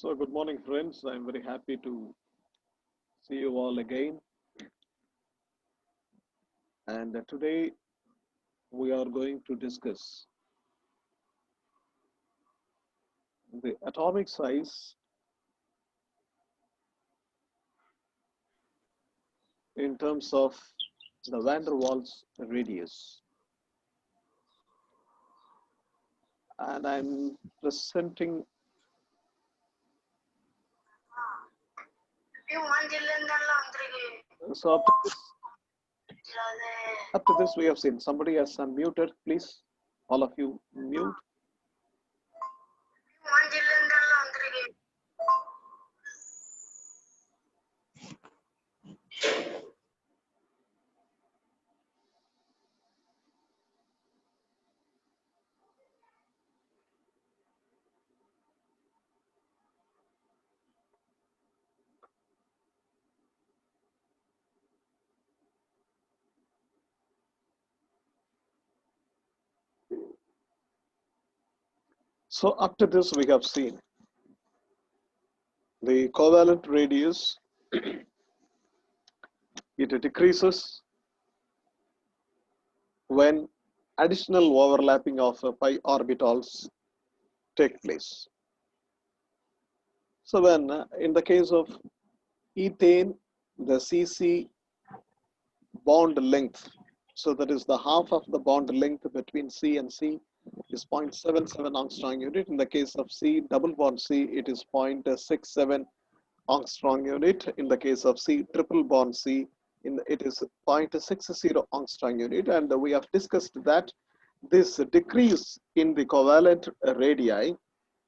So, good morning, friends. I'm very happy to see you all again. And today we are going to discuss the atomic size in terms of the van der Waals radius. And I'm presenting. So, up to this, we have seen somebody has unmuted. Please, all of you, mute. So, up to this, we have seen the covalent radius, it decreases when additional overlapping of pi orbitals take place. So when in the case of ethane, the CC bond length, so that is the half of the bond length between C and C is 0.77 angstrom unit. In the case of C double bond C, it is 0.67 angstrom unit. In the case of C triple bond C, it is 0.60 angstrom unit. And we have discussed that this decrease in the covalent radii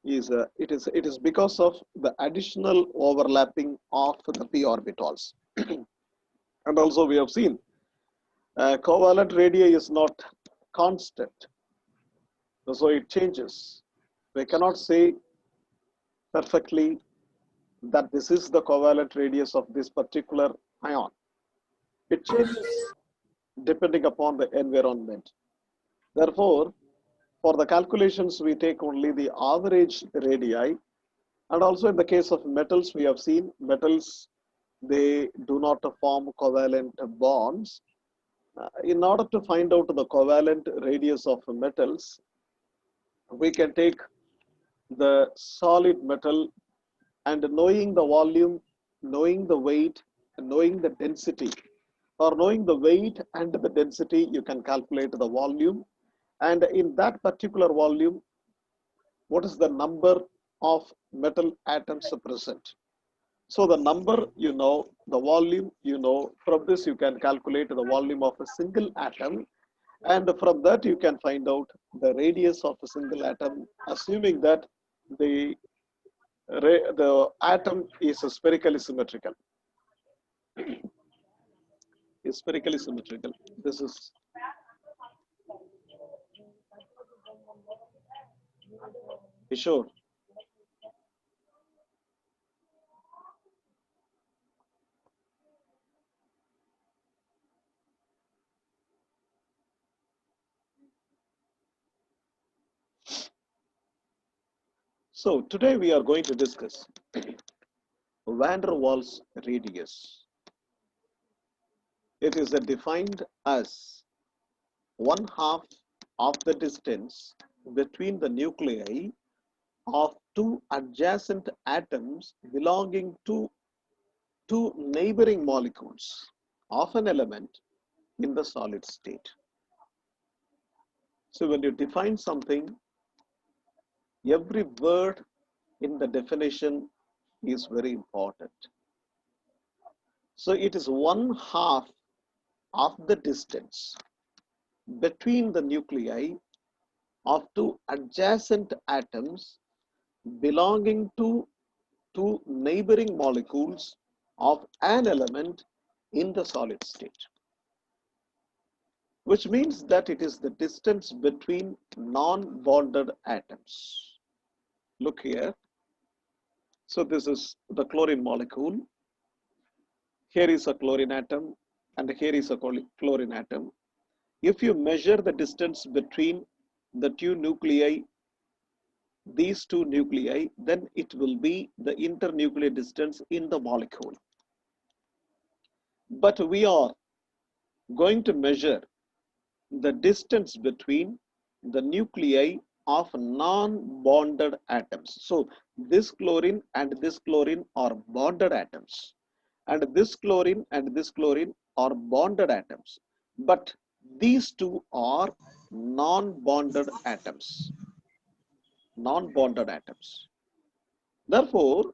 is it is because of the additional overlapping of the p orbitals. And also we have seen covalent radii is not constant, so it changes. We cannot say perfectly that this is the covalent radius of this particular ion. It changes depending upon the environment. Therefore, for the calculations, we take only the average radii. And also in the case of metals, we have seen metals, they do not form covalent bonds. In order to find out the covalent radius of metals, we can take the solid metal and knowing the volume, knowing the weight, knowing the density, or knowing the weight and the density, you can calculate the volume. And in that particular volume, what is the number of metal atoms present? So the number you know, the volume you know, from this you can calculate the volume of a single atom, and from that you can find out the radius of a single atom, assuming that the atom is spherically symmetrical. Is spherically symmetrical. This is sure. So today we are going to discuss van der Waals radius. It is defined as 1/2 of the distance between the nuclei of two adjacent atoms belonging to two neighboring molecules of an element in the solid state. So when you define something, every word in the definition is very important. So it is 1/2 of the distance between the nuclei of two adjacent atoms belonging to two neighboring molecules of an element in the solid state, which means that it is the distance between non-bonded atoms. Look here. So this is the chlorine molecule. Here is a chlorine atom, and here is a chlorine atom. If you measure the distance between the two nuclei these two nuclei, then it will be the internuclear distance in the molecule. But we are going to measure the distance between the nuclei of non-bonded atoms. So this chlorine and this chlorine are bonded atoms, and this chlorine and this chlorine are bonded atoms, but these two are non-bonded atoms. Non-bonded atoms. Therefore,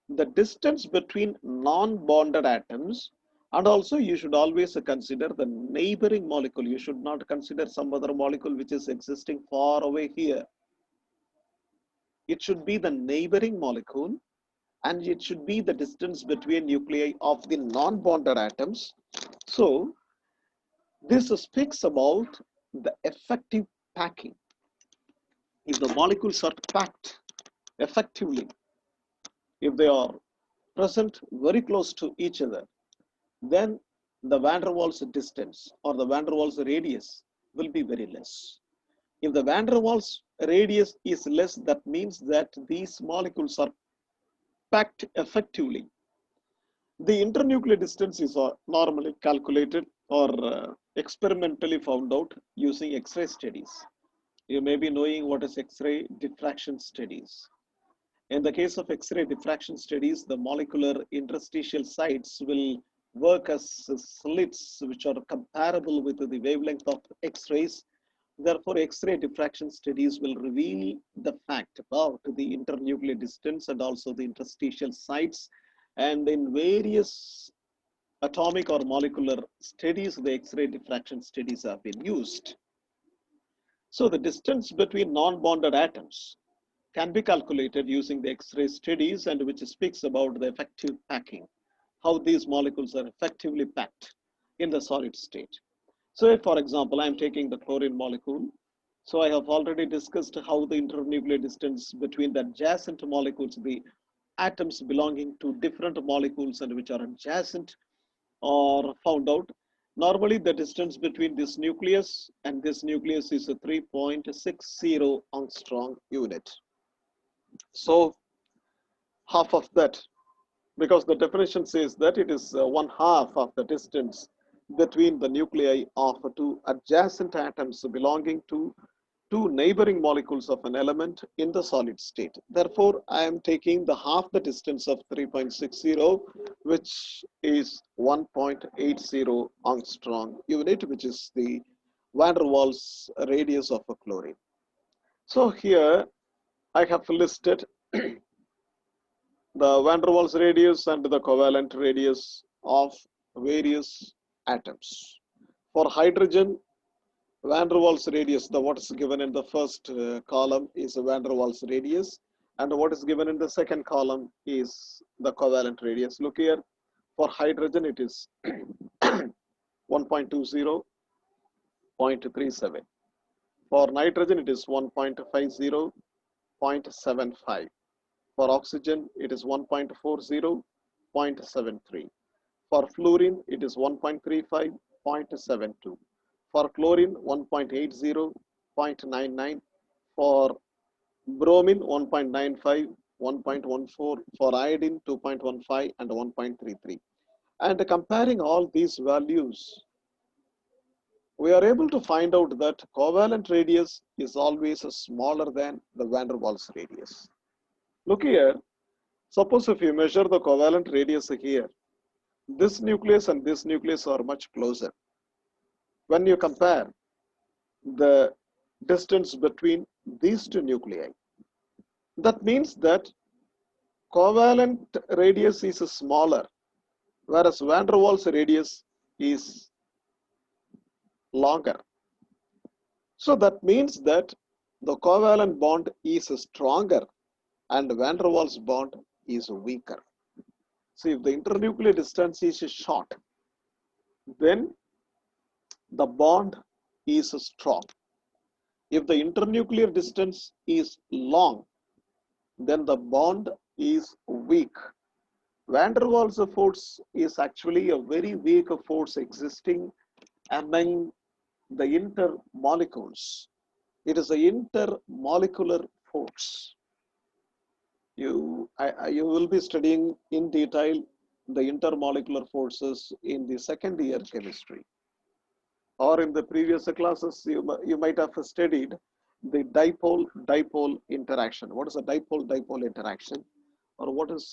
the distance between non-bonded atoms, and also you should always consider the neighboring molecule. You should not consider some other molecule which is existing far away here. It should be the neighboring molecule, and it should be the distance between nuclei of the non-bonded atoms. So this speaks about the effective packing. If the molecules are packed effectively, if they are present very close to each other, then the van der Waals distance or the van der Waals radius will be very less. If the van der Waals radius is less, that means that these molecules are packed effectively. The internuclear distance is normally calculated or experimentally found out using X-ray studies. You may be knowing what is X-ray diffraction studies. In the case of X-ray diffraction studies, the molecular interstitial sites will work as slits which are comparable with the wavelength of X-rays. Therefore, X-ray diffraction studies will reveal the fact about the internuclear distance and also the interstitial sites. And in various atomic or molecular studies, the X-ray diffraction studies have been used. So the distance between non-bonded atoms can be calculated using the X-ray studies, and which speaks about the effective packing, how these molecules are effectively packed in the solid state. So if, for example, I'm taking the chlorine molecule, so I have already discussed how the internuclear distance between the adjacent molecules, the atoms belonging to different molecules and which are adjacent, are found out. Normally, the distance between this nucleus and this nucleus is a 3.60 angstrom unit. So half of that, because the definition says that it is 1/2 of the distance between the nuclei of two adjacent atoms belonging to two neighboring molecules of an element in the solid state. Therefore, I am taking the half the distance of 3.60, which is 1.80 angstrom unit, which is the van der Waals radius of a chlorine. So here I have listed the van der Waals radius and the covalent radius of various atoms. For hydrogen, van der Waals radius, what is given in the first column is a van der Waals radius, and what is given in the second column is the covalent radius. Look here, for hydrogen it is 1.20, 0.37. For nitrogen it is 1.50, 0.75. For oxygen, it is 1.40, 0.73. For fluorine, it is 1.35, 0.72. For chlorine, 1.80, 0.99. For bromine, 1.95, 1.14. For iodine, 2.15 and 1.33. And comparing all these values, we are able to find out that covalent radius is always smaller than the van der Waals radius. Look here, suppose if you measure the covalent radius here, this nucleus and this nucleus are much closer. When you compare the distance between these two nuclei, that means that covalent radius is smaller, whereas van der Waals radius is longer. So that means that the covalent bond is stronger and van der Waals bond is weaker. So if the internuclear distance is short, then the bond is strong. If the internuclear distance is long, then the bond is weak. Van der Waals force is actually a very weak force existing among the intermolecules. It is an intermolecular force. you will be studying in detail the intermolecular forces in the second year chemistry, or in the previous classes you might have studied the dipole-dipole interaction. What is a dipole-dipole interaction, or what is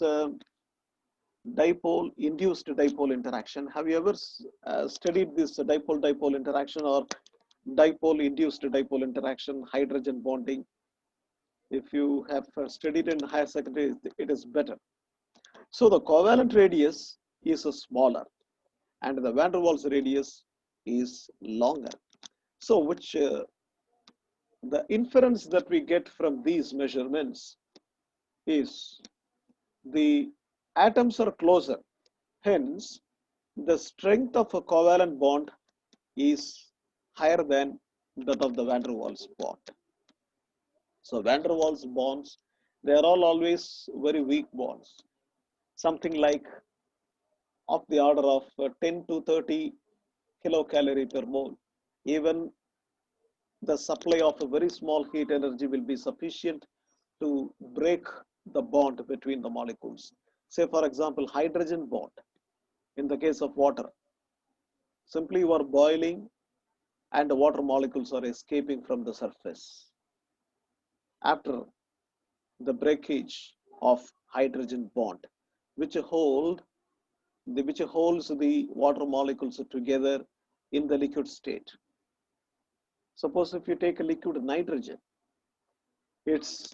dipole-induced dipole interaction? Have you ever studied this dipole-dipole interaction or dipole-induced dipole interaction, hydrogen bonding? If you have studied in higher secondary, it is better. So the covalent radius is smaller and the van der Waals radius is longer. So the inference that we get from these measurements is the atoms are closer. Hence, the strength of a covalent bond is higher than that of the van der Waals bond. So van der Waals bonds, they are all always very weak bonds, something like of the order of 10 to 30 kilocalorie per mole. Even the supply of a very small heat energy will be sufficient to break the bond between the molecules. Say, for example, hydrogen bond. In the case of water, simply you are boiling and the water molecules are escaping from the surface. After the breakage of hydrogen bond, which holds the water molecules together in the liquid state. Suppose if you take a liquid nitrogen, its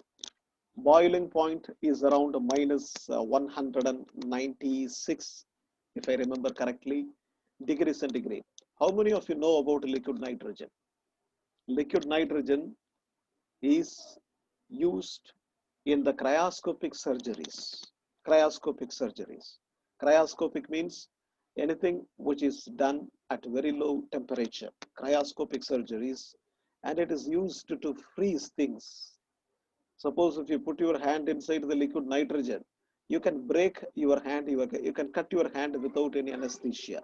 boiling point is around minus 196, if I remember correctly, degrees centigrade. How many of you know about liquid nitrogen? Liquid nitrogen is used in the cryoscopic surgeries. Cryoscopic means anything which is done at very low temperature. Cryoscopic surgeries, and it is used to freeze things. Suppose if you put your hand inside the liquid nitrogen, you can break your hand, you can cut your hand without any anesthesia.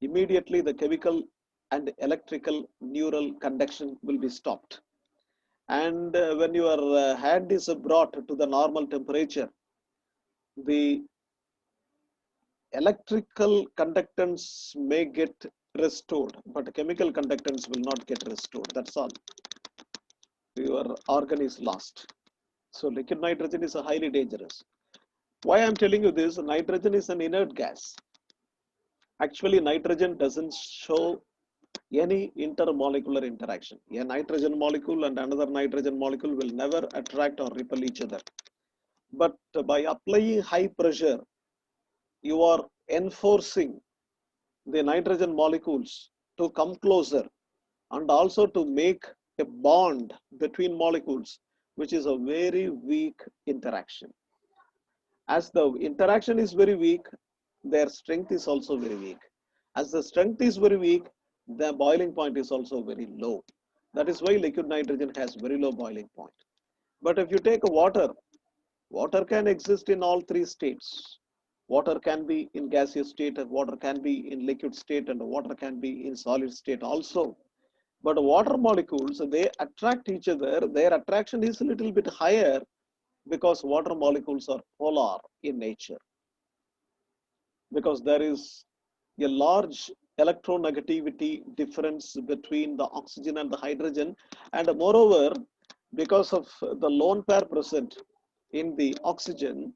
Immediately the chemical and electrical neural conduction will be stopped. And when your hand is brought to the normal temperature, the electrical conductance may get restored, but chemical conductance will not get restored. That's all. Your organ is lost. So liquid nitrogen is highly dangerous. Why I'm telling you this? Nitrogen is an inert gas. Actually, nitrogen doesn't show any intermolecular interaction. A nitrogen molecule and another nitrogen molecule will never attract or repel each other. But by applying high pressure, you are enforcing the nitrogen molecules to come closer and also to make a bond between molecules, which is a very weak interaction. As the interaction is very weak, their strength is also very weak. As the strength is very weak, the boiling point is also very low. That is why liquid nitrogen has very low boiling point. But if you take water, water can exist in all three states. Water can be in gaseous state, and water can be in liquid state, and water can be in solid state also. But water molecules, they attract each other. Their attraction is a little bit higher because water molecules are polar in nature. Because there is a large electronegativity difference between the oxygen and the hydrogen, and moreover, because of the lone pair present in the oxygen,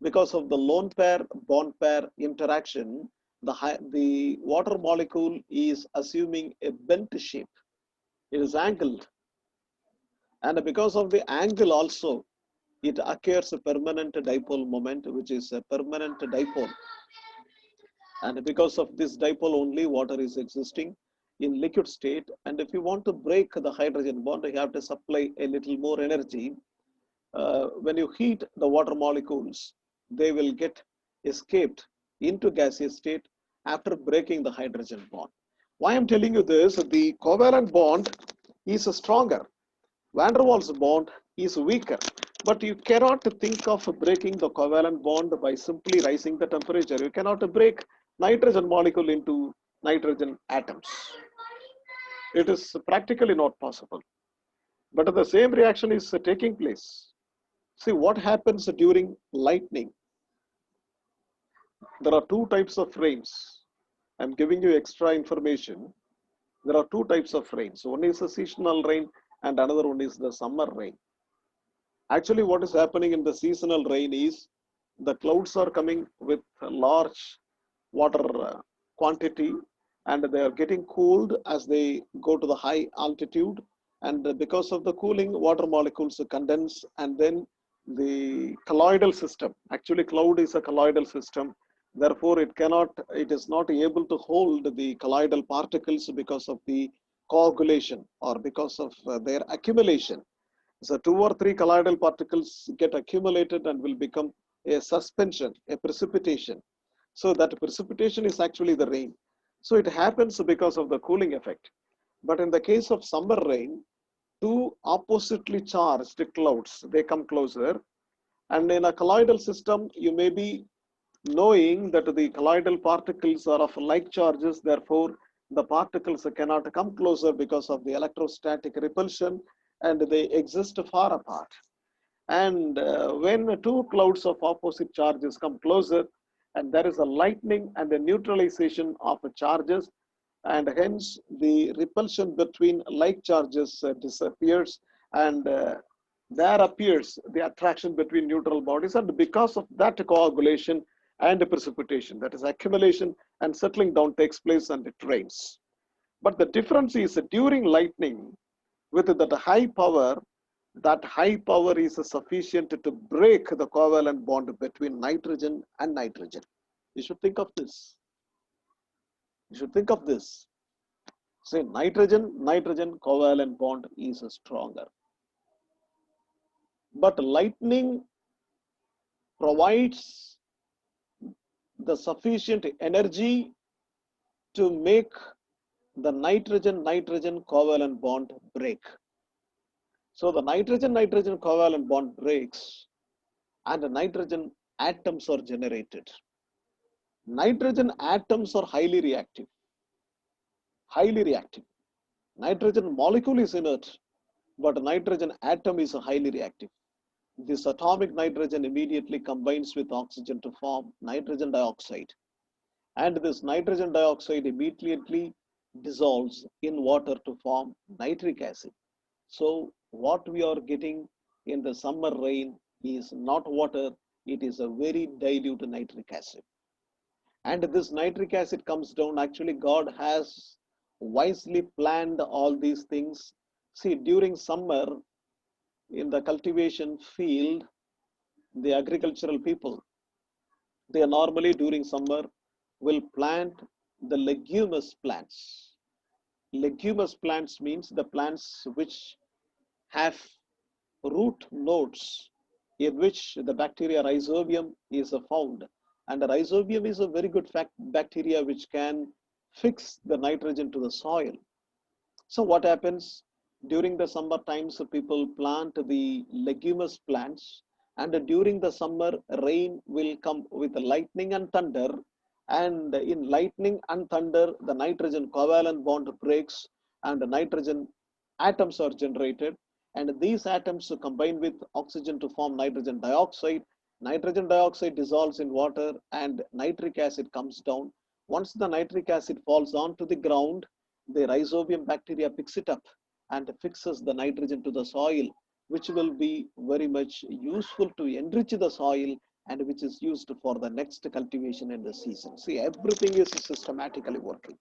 because of the lone pair bond pair interaction, the water molecule is assuming a bent shape. It is angled, and because of the angle also, it occurs a permanent dipole moment, which is a permanent dipole. And because of this dipole only, water is existing in liquid state. And if you want to break the hydrogen bond, you have to supply a little more energy. When you heat the water molecules, they will get escaped into gaseous state after breaking the hydrogen bond. Why I'm telling you this, the covalent bond is stronger. Van der Waals bond is weaker. But you cannot think of breaking the covalent bond by simply rising the temperature. You cannot break nitrogen molecule into nitrogen atoms. It is practically not possible. But the same reaction is taking place. See what happens during lightning. There are two types of rains. I'm giving you extra information. There are two types of rain. So one is a seasonal rain and another one is the summer rain. Actually, what is happening in the seasonal rain is the clouds are coming with a large water quantity and they are getting cooled as they go to the high altitude. And because of the cooling, water molecules condense and then the colloidal system, actually cloud is a colloidal system. Therefore, it is not able to hold the colloidal particles because of the coagulation or because of their accumulation. So two or three colloidal particles get accumulated and will become a suspension, a precipitation. So that precipitation is actually the rain. So it happens because of the cooling effect. But in the case of summer rain, two oppositely charged clouds, they come closer. And in a colloidal system, you may be knowing that the colloidal particles are of like charges. Therefore, the particles cannot come closer because of the electrostatic repulsion and they exist far apart. And when two clouds of opposite charges come closer, and there is a lightning and a neutralization of charges, and hence the repulsion between like charges disappears, and there appears the attraction between neutral bodies. And because of that coagulation and precipitation, that is accumulation and settling down takes place and it rains. But the difference is during lightning, with that high power is sufficient to break the covalent bond between nitrogen and nitrogen. You should think of this. You should think of this. Say nitrogen covalent bond is stronger. But lightning provides the sufficient energy to make the nitrogen covalent bond break. So the nitrogen covalent bond breaks and the nitrogen atoms are generated. Nitrogen atoms are highly reactive. Highly reactive. Nitrogen molecule is inert, but nitrogen atom is highly reactive. This atomic nitrogen immediately combines with oxygen to form nitrogen dioxide. And this nitrogen dioxide immediately dissolves in water to form nitric acid. So what we are getting in the summer rain is not water, it is a very dilute nitric acid. And this nitric acid comes down. Actually, God has wisely planned all these things. See, during summer in the cultivation field, the agricultural people, they normally during summer will plant the leguminous plants. Leguminous plants means the plants which have root nodes in which the bacteria rhizobium is found. And the rhizobium is a very good bacteria which can fix the nitrogen to the soil. So what happens during the summer times, people plant the leguminous plants, and during the summer rain will come with lightning and thunder, and in lightning and thunder the nitrogen covalent bond breaks and the nitrogen atoms are generated, and these atoms combine with oxygen to form nitrogen dioxide. Nitrogen dioxide dissolves in water and nitric acid comes down. Once the nitric acid falls onto the ground, the rhizobium bacteria picks it up and fixes the nitrogen to the soil, which will be very much useful to enrich the soil and which is used for the next cultivation in the season. See, everything is systematically working.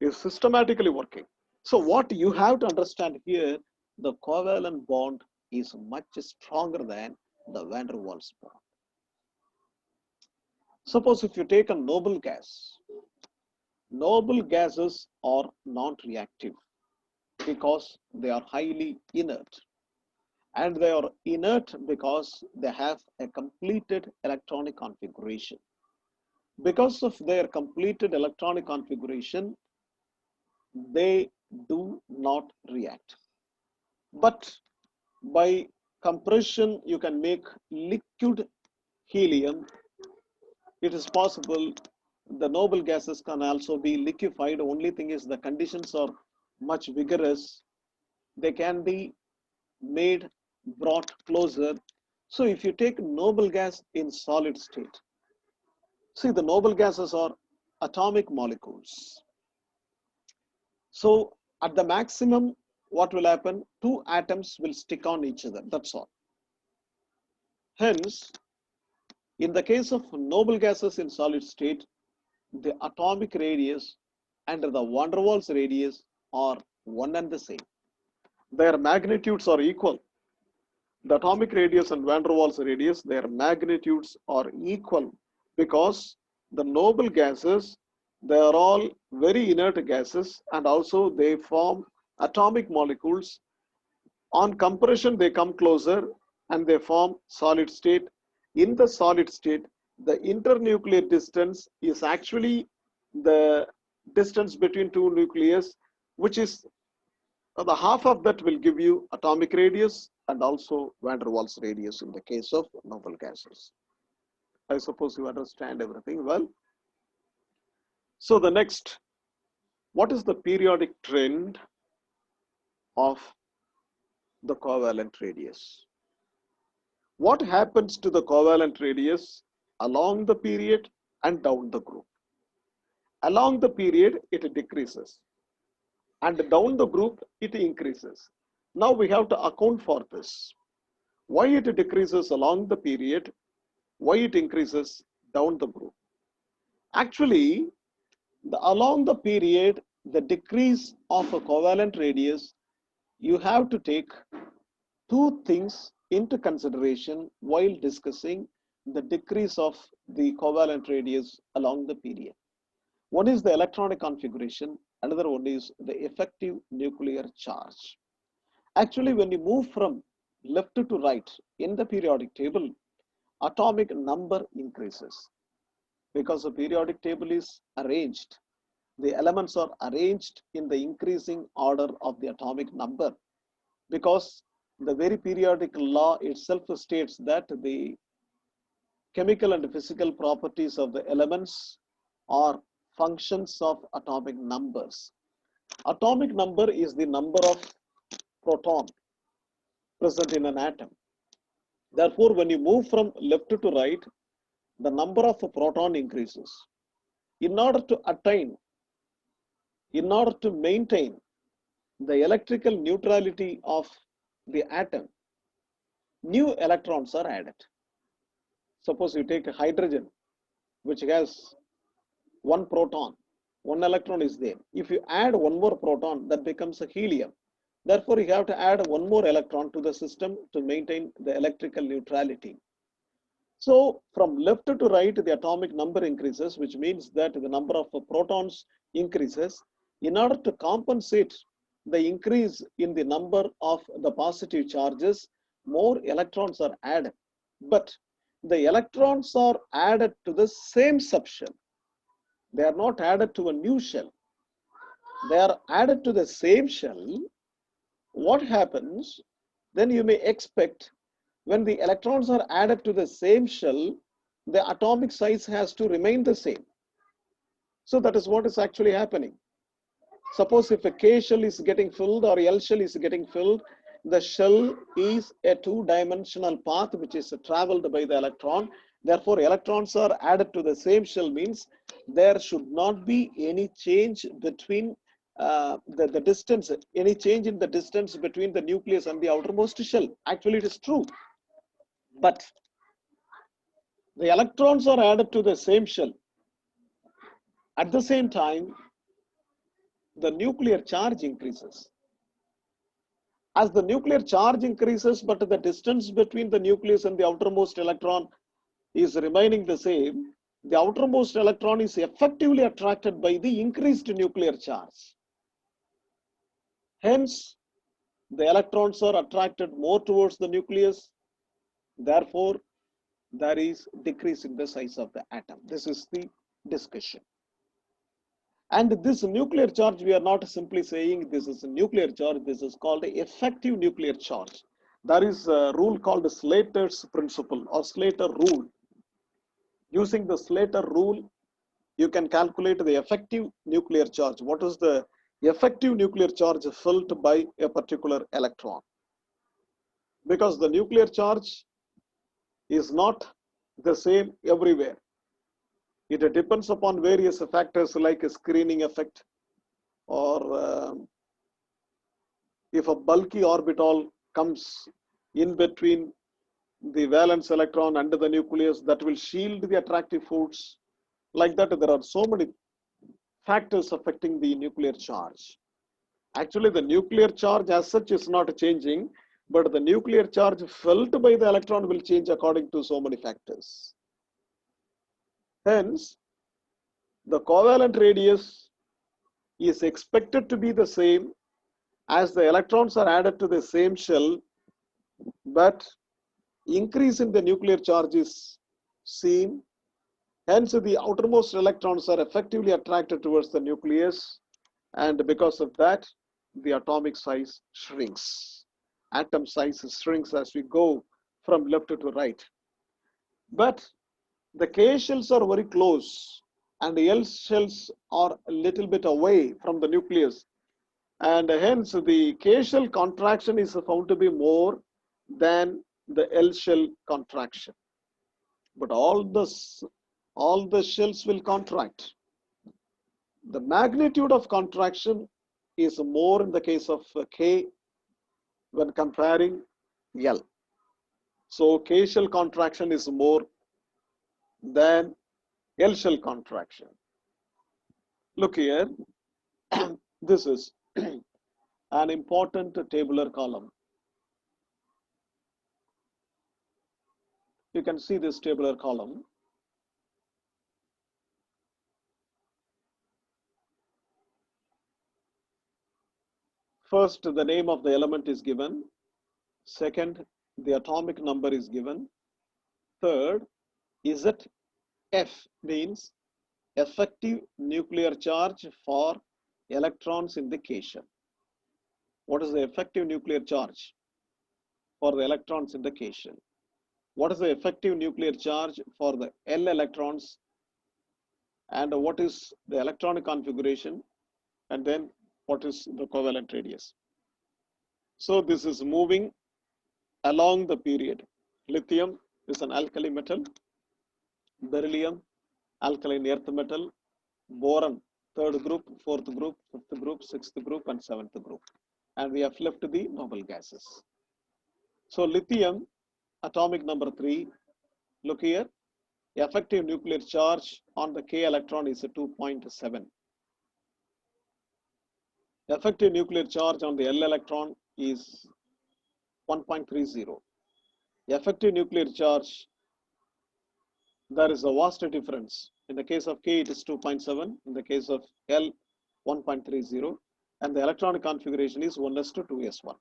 Is systematically working. So what you have to understand here, the covalent bond is much stronger than the van der Waals bond. Suppose if you take a noble gas, noble gases are non-reactive because they are highly inert. And they are inert because they have a completed electronic configuration. Because of their completed electronic configuration, they do not react. But by compression, you can make liquid helium. It is possible the noble gases can also be liquefied. Only thing is the conditions are much vigorous. They can be made brought closer. So if you take noble gas in solid state, see the noble gases are atomic molecules. So at the maximum, what will happen? Two atoms will stick on each other, that's all. Hence, in the case of noble gases in solid state, the atomic radius and the van der Waals radius are one and the same. Their magnitudes are equal. The atomic radius and van der Waals radius, their magnitudes are equal because the noble gases, they are all very inert gases and also they form atomic molecules. On compression, they come closer and they form solid state. In the solid state, the internuclear distance is actually the distance between two nucleus, which is the half of that will give you atomic radius and also van der Waals radius in the case of noble gases. I suppose you understand everything well. So the next, what is the periodic trend of the covalent radius? What happens to the covalent radius along the period and down the group? Along the period, it decreases, and down the group, it increases. Now we have to account for this. Why it decreases along the period, why it increases down the group? Actually, along the period, the decrease of a covalent radius, you have to take two things into consideration while discussing the decrease of the covalent radius along the period. One is the electronic configuration, another one is the effective nuclear charge. Actually, when you move from left to right in the periodic table, atomic number increases because the periodic table is arranged. The elements are arranged in the increasing order of the atomic number because the very periodic law itself states that the chemical and physical properties of the elements are functions of atomic numbers. Atomic number is the number of proton present in an atom. Therefore, when you move from left to right, the number of proton increases. In order to maintain the electrical neutrality of the atom, new electrons are added. Suppose you take hydrogen, which has one proton, one electron is there. If you add one more proton, that becomes a helium. Therefore, you have to add one more electron to the system to maintain the electrical neutrality. So from left to right, the atomic number increases, which means that the number of protons increases. In order to compensate the increase in the number of the positive charges, more electrons are added. But the electrons are added to the same subshell. They are not added to a new shell. They are added to the same shell. What happens? Then you may expect when the electrons are added to the same shell, the atomic size has to remain the same. So that is what is actually happening. Suppose if a K shell is getting filled or L shell is getting filled, the shell is a two-dimensional path which is traveled by the electron. Therefore, electrons are added to the same shell means there should not be any change between the distance, any change in the distance between the nucleus and the outermost shell. Actually, it is true. But the electrons are added to the same shell. At the same time, the nuclear charge increases. As the nuclear charge increases, but the distance between the nucleus and the outermost electron is remaining the same, the outermost electron is effectively attracted by the increased nuclear charge. Hence, the electrons are attracted more towards the nucleus. Therefore, there is decrease in the size of the atom. This is the discussion. And this nuclear charge, we are not simply saying this is a nuclear charge. This is called the effective nuclear charge. There is a rule called the Slaters principle or Slater rule. Using the Slater rule, you can calculate the effective nuclear charge. What is the effective nuclear charge felt by a particular electron? because the nuclear charge is not the same everywhere. It depends upon various factors like a screening effect, or if a bulky orbital comes in between the valence electron and the nucleus, that will shield the attractive force. Like that, there are so many factors affecting the nuclear charge. Actually, the nuclear charge as such is not changing, but the nuclear charge felt by the electron will change according to so many factors. Hence, the covalent radius is expected to be the same as the electrons are added to the same shell, but increase in the nuclear charge is seen. Hence, the outermost electrons are effectively attracted towards the nucleus, and because of that, the atomic size shrinks. Atom size shrinks as we go from left to right. But the K shells are very close, and the L shells are a little bit away from the nucleus, and hence the K shell contraction is found to be more than the L shell contraction. But all the shells will contract. The magnitude of contraction is more in the case of K when comparing L. So K shell contraction is more than L shell contraction. Look here, this is an important tabular column. You can see this tabular column. First, the name of the element is given. Second, the atomic number is given. Third, ZF means effective nuclear charge for electrons in the K shell. What is the effective nuclear charge for the electrons in the K shell? What is the effective nuclear charge for the L electrons? And what is the electronic configuration? And then what is the covalent radius? So this is moving along the period. Lithium is an alkali metal. Beryllium, alkaline earth metal. Boron, third group, fourth group, fifth group, sixth group, and seventh group. And we have left the noble gases. So lithium, atomic number 3. Look here, effective nuclear charge on the K electron is 2.7. Effective nuclear charge on the L electron is 1.30. Effective nuclear charge, there is a vast difference. In the case of K, it is 2.7. In the case of L, 1.30. And the electronic configuration is 1s2 2s1.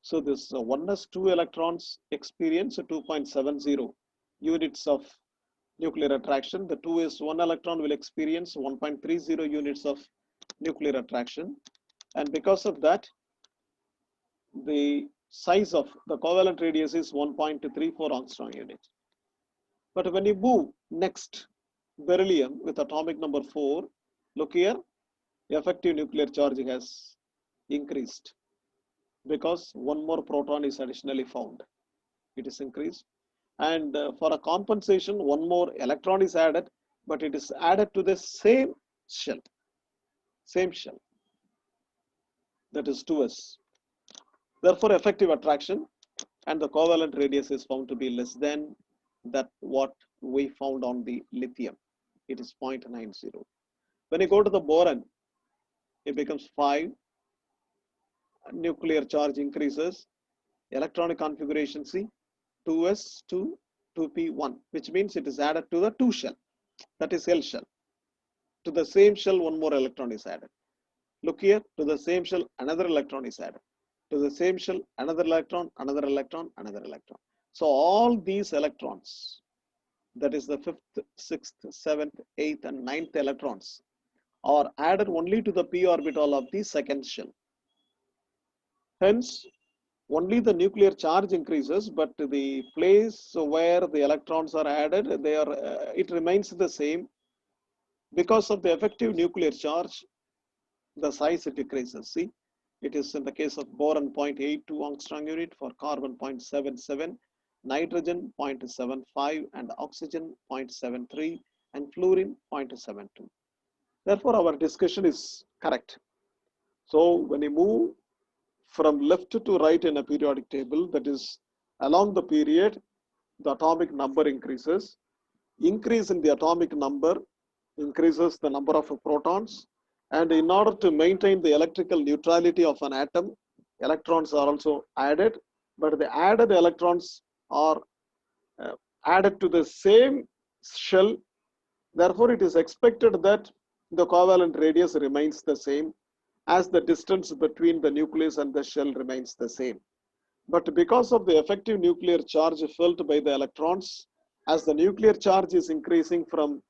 So this 1s2 electrons experience 2.70 units of nuclear attraction. The 2s1 electron will experience 1.30 units of nuclear attraction. And because of that, the size of the covalent radius is 1.34 angstrom unit. But when you move next, beryllium with atomic number 4, look here, effective nuclear charge has increased because one more proton is additionally found. It is increased. And for a compensation, one more electron is added, but it is added to the same shell. Same shell. That is 2s. Therefore, effective attraction and the covalent radius is found to be less than that what we found on the lithium. It is 0.90. When you go to the boron, it becomes 5. Nuclear charge increases. Electronic configuration C, 2s2 2p1, which means it is added to the 2 shell. That is L shell. To the same shell, one more electron is added. Look here, to the same shell, another electron is added. To the same shell, another electron, another electron, another electron. So all these electrons, that is the 5th, 6th, 7th, 8th, and 9th electrons, are added only to the p orbital of the second shell. Hence, only the nuclear charge increases, but the place where the electrons are added, it remains the same. Because of the effective nuclear charge, the size decreases. See, It is in the case of boron 0.82 angstrom unit, for carbon 0.77, nitrogen 0.75, and oxygen 0.73, and fluorine 0.72. Therefore, our discussion is correct. So when you move from left to right in a periodic table, that is along the period, the atomic number increases. Increase in the atomic number increases the number of protons, and in order to maintain the electrical neutrality of an atom, electrons are also added, but the added electrons are added to the same shell. Therefore, it is expected that the covalent radius remains the same as the distance between the nucleus and the shell remains the same. But because of the effective nuclear charge felt by the electrons, as the nuclear charge is increasing from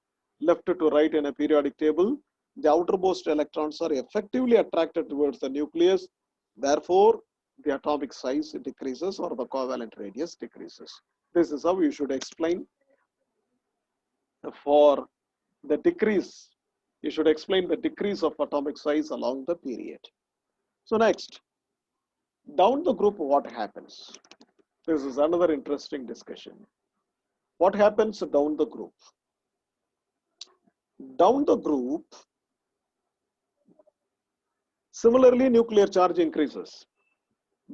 left to right in a periodic table, the outermost electrons are effectively attracted towards the nucleus. Therefore, the atomic size decreases or the covalent radius decreases. This is how you should explain for the decrease. You should explain the decrease of atomic size along the period. So next, down the group, what happens? This is another interesting discussion. What happens down the group? Down the group, similarly, nuclear charge increases,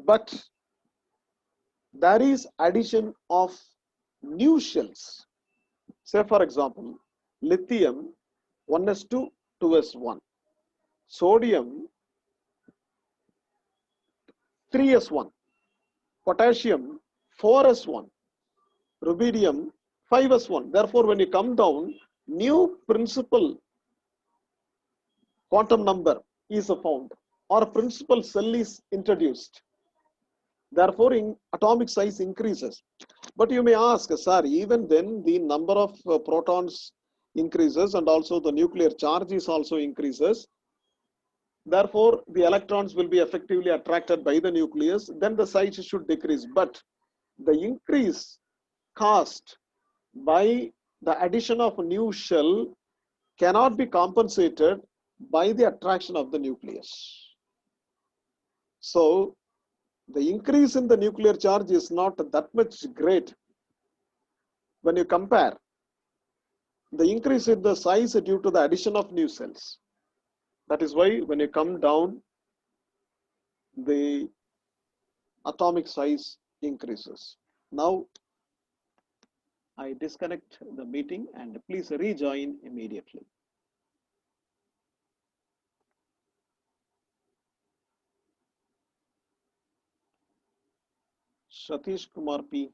but there is addition of new shells. Say, for example, lithium 1s2, 2s1, sodium 3s1, potassium 4s1, rubidium 5s1. Therefore, when you come down, new principal quantum number is found, or principal cell is introduced. Therefore, atomic size increases. But you may ask, sir, even then the number of protons increases and also the nuclear charge is also increases. Therefore, the electrons will be effectively attracted by the nucleus. Then the size should decrease. But the increase caused by the addition of a new shell cannot be compensated by the attraction of the nucleus. So the increase in the nuclear charge is not that much great when you compare the increase in the size due to the addition of new cells. That is why when you come down, the atomic size increases. Now I disconnect the meeting and please rejoin immediately. Satish Kumar P.